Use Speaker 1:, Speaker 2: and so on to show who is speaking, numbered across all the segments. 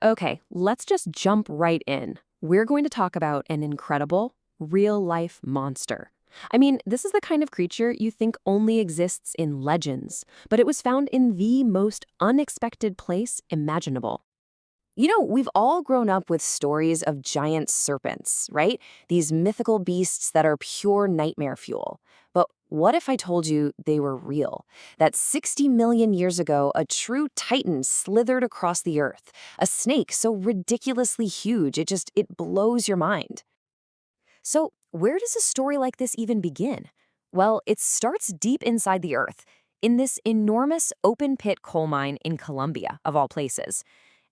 Speaker 1: Okay, let's just jump right in. We're going to talk about an incredible, real-life monster. I mean, this is the kind of creature you think only exists in legends, but it was found in the most unexpected place imaginable. We've all grown up with stories of giant serpents, right? These mythical beasts that are pure nightmare fuel. But what if I told you they were real? That 60 million years ago, a true titan slithered across the earth, a snake so ridiculously huge, it blows your mind. So, where does a story like this even begin? Well, it starts deep inside the earth, in this enormous open pit coal mine in Colombia, of all places.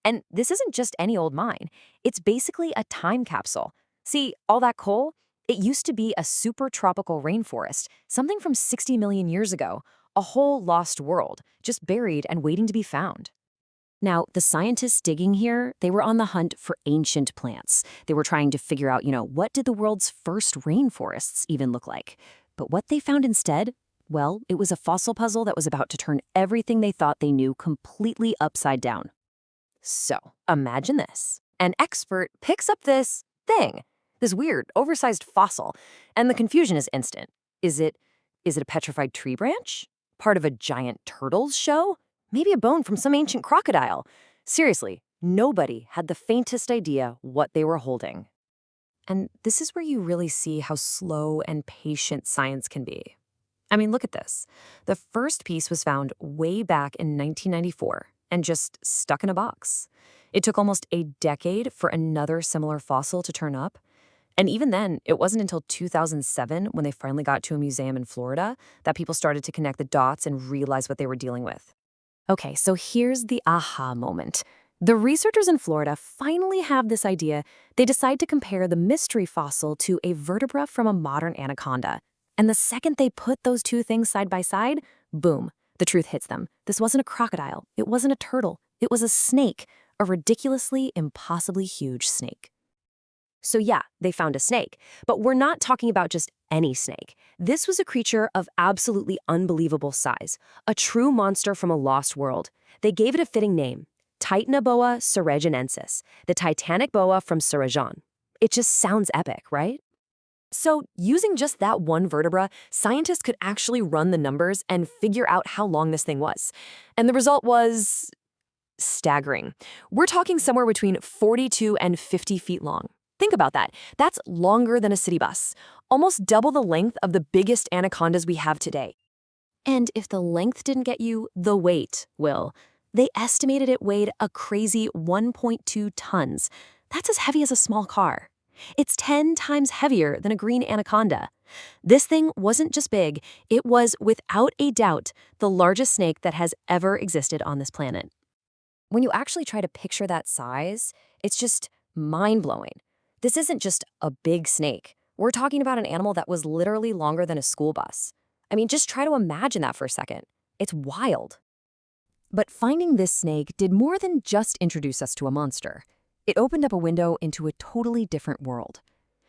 Speaker 1: And this isn't just any old mine. It's basically a time capsule. See, all that coal? It used to be a super tropical rainforest, something from 60 million years ago, a whole lost world, just buried and waiting to be found. Now, the scientists digging here, they were on the hunt for ancient plants. They were trying to figure out, what did the world's first rainforests even look like? But what they found instead? Well, it was a fossil puzzle that was about to turn everything they thought they knew completely upside down. So, imagine this. An expert picks up this thing, this weird, oversized fossil, and the confusion is instant. Is it a petrified tree branch? Part of a giant turtle's show? Maybe a bone from some ancient crocodile? Seriously, nobody had the faintest idea what they were holding. And this is where you really see how slow and patient science can be. I mean, look at this. The first piece was found way back in 1994 and just stuck in a box. It took almost a decade for another similar fossil to turn up. And even then, it wasn't until 2007, when they finally got to a museum in Florida, that people started to connect the dots and realize what they were dealing with. Okay, so here's the aha moment. The researchers in Florida finally have this idea. They decide to compare the mystery fossil to a vertebra from a modern anaconda. And the second they put those two things side by side, boom, the truth hits them. This wasn't a crocodile. It wasn't a turtle. It was a snake, a ridiculously, impossibly huge snake. So yeah, they found a snake, but we're not talking about just any snake. This was a creature of absolutely unbelievable size, a true monster from a lost world. They gave it a fitting name, Titanoboa saragenensis, the Titanic boa from Sarajevo. It just sounds epic, right? So, using just that one vertebra, scientists could actually run the numbers and figure out how long this thing was. And the result was staggering. We're talking somewhere between 42 and 50 feet long. Think about that. That's longer than a city bus, almost double the length of the biggest anacondas we have today. And if the length didn't get you, the weight will. They estimated it weighed a crazy 1.2 tons. That's as heavy as a small car. It's 10 times heavier than a green anaconda. This thing wasn't just big, it was, without a doubt, the largest snake that has ever existed on this planet. When you actually try to picture that size, it's just mind-blowing. This isn't just a big snake. We're talking about an animal that was literally longer than a school bus. I mean, just try to imagine that for a second. It's wild. But finding this snake did more than just introduce us to a monster. It opened up a window into a totally different world.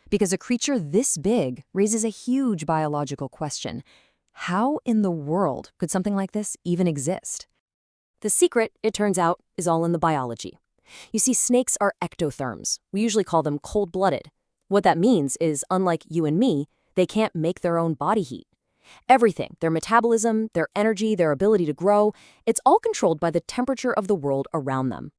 Speaker 1: Because a creature this big raises a huge biological question. How in the world could something like this even exist? The secret, it turns out, is all in the biology. You see, snakes are ectotherms. We usually call them cold-blooded. What that means is, unlike you and me, they can't make their own body heat. Everything, their metabolism, their energy, their ability to grow, it's all controlled by the temperature of the world around them.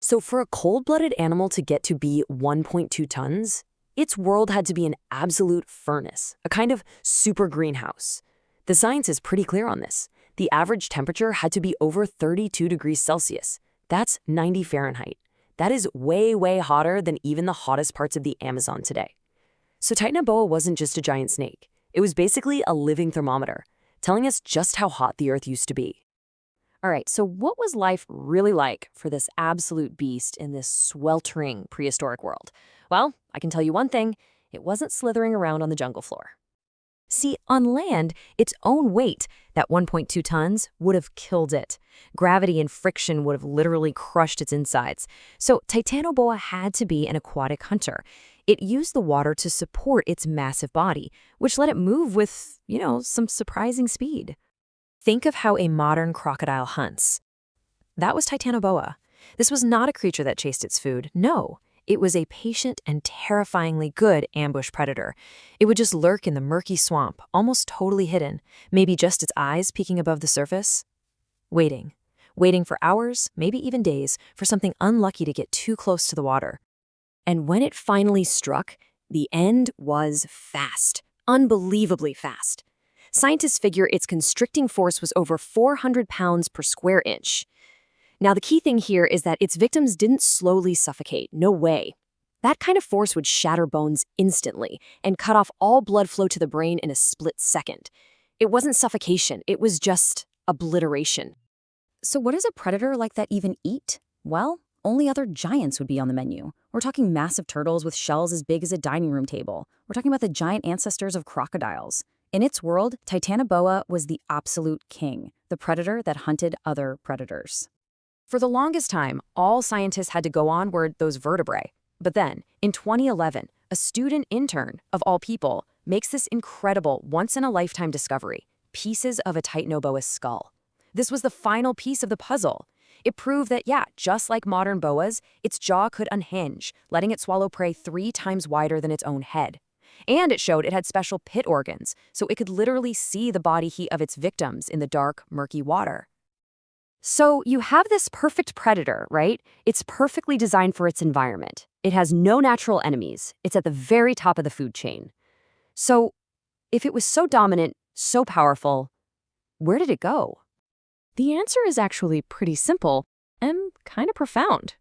Speaker 1: So for a cold-blooded animal to get to be 1.2 tons, its world had to be an absolute furnace, a kind of super greenhouse. The science is pretty clear on this. The average temperature had to be over 32 degrees Celsius. That's 90 Fahrenheit. That is way, way hotter than even the hottest parts of the Amazon today. So Titanoboa wasn't just a giant snake. It was basically a living thermometer, telling us just how hot the Earth used to be. All right, so what was life really like for this absolute beast in this sweltering prehistoric world? Well, I can tell you one thing, it wasn't slithering around on the jungle floor. See, on land, its own weight, that 1.2 tons, would have killed it. Gravity and friction would have literally crushed its insides. So Titanoboa had to be an aquatic hunter. It used the water to support its massive body, which let it move with, some surprising speed. Think of how a modern crocodile hunts. That was Titanoboa.
Speaker 2: This was not a creature that chased its food. No, it was a patient and terrifyingly good ambush predator. It would just lurk in the murky swamp, almost totally hidden, maybe just its eyes peeking above the surface. Waiting for hours, maybe even days, for something unlucky to get too close to the water.
Speaker 1: And when it finally struck, the end was fast, unbelievably fast. Scientists figure its constricting force was over 400 pounds per square inch. Now, the key thing here is that its victims didn't slowly suffocate, no way. That kind of force would shatter bones instantly and cut off all blood flow to the brain in a split second. It wasn't suffocation, it was just obliteration.
Speaker 3: So what does a predator like that even eat? Well, only other giants would be on the menu. We're talking massive turtles with shells as big as a dining room table. We're talking about the giant ancestors of crocodiles. In its world, Titanoboa was the absolute king, the predator that hunted other predators.
Speaker 2: For the longest time, all scientists had to go onward those vertebrae. But then, in 2011, a student intern, of all people, makes this incredible once-in-a-lifetime discovery: pieces of a Titanoboa skull. This was the final piece of the puzzle. It proved that, yeah, just like modern boas, its jaw could unhinge, letting it swallow prey 3 times wider than its own head. And it showed it had special pit organs, so it could literally see the body heat of its victims in the dark, murky water.
Speaker 1: So you have this perfect predator, right? It's perfectly designed for its environment. It has no natural enemies. It's at the very top of the food chain. So if it was so dominant, so powerful, where did it go?
Speaker 2: The answer is actually pretty simple and kind of profound.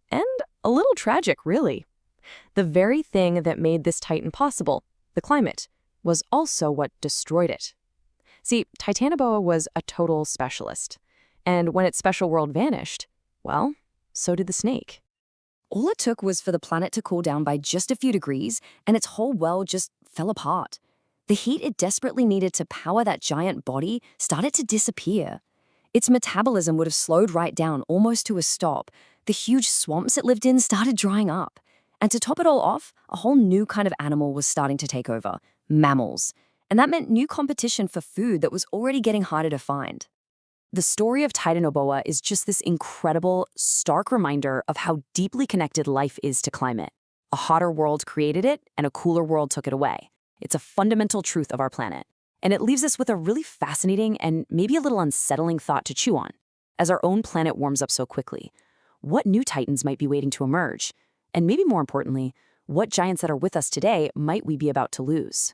Speaker 2: And a little tragic, really. The very thing that made this titan possible, the climate, was also what destroyed it. See, Titanoboa was a total specialist. And when its special world vanished, well, so did the snake.
Speaker 3: All it took was for the planet to cool down by just a few degrees, and its whole world just fell apart. The heat it desperately needed to power that giant body started to disappear. Its metabolism would have slowed right down, almost to a stop. The huge swamps it lived in started drying up. And to top it all off, a whole new kind of animal was starting to take over: mammals. And that meant new competition for food that was already getting harder to find. The story of Titanoboa is just this incredible, stark reminder of how deeply connected life is to climate. A hotter world created it, and a cooler world took it away. It's a fundamental truth of our planet. And it leaves us with a really fascinating and maybe a little unsettling thought to chew on. As our own planet warms up so quickly, what new titans might be waiting to emerge? And maybe more importantly, what giants that are with us today might we be about to lose?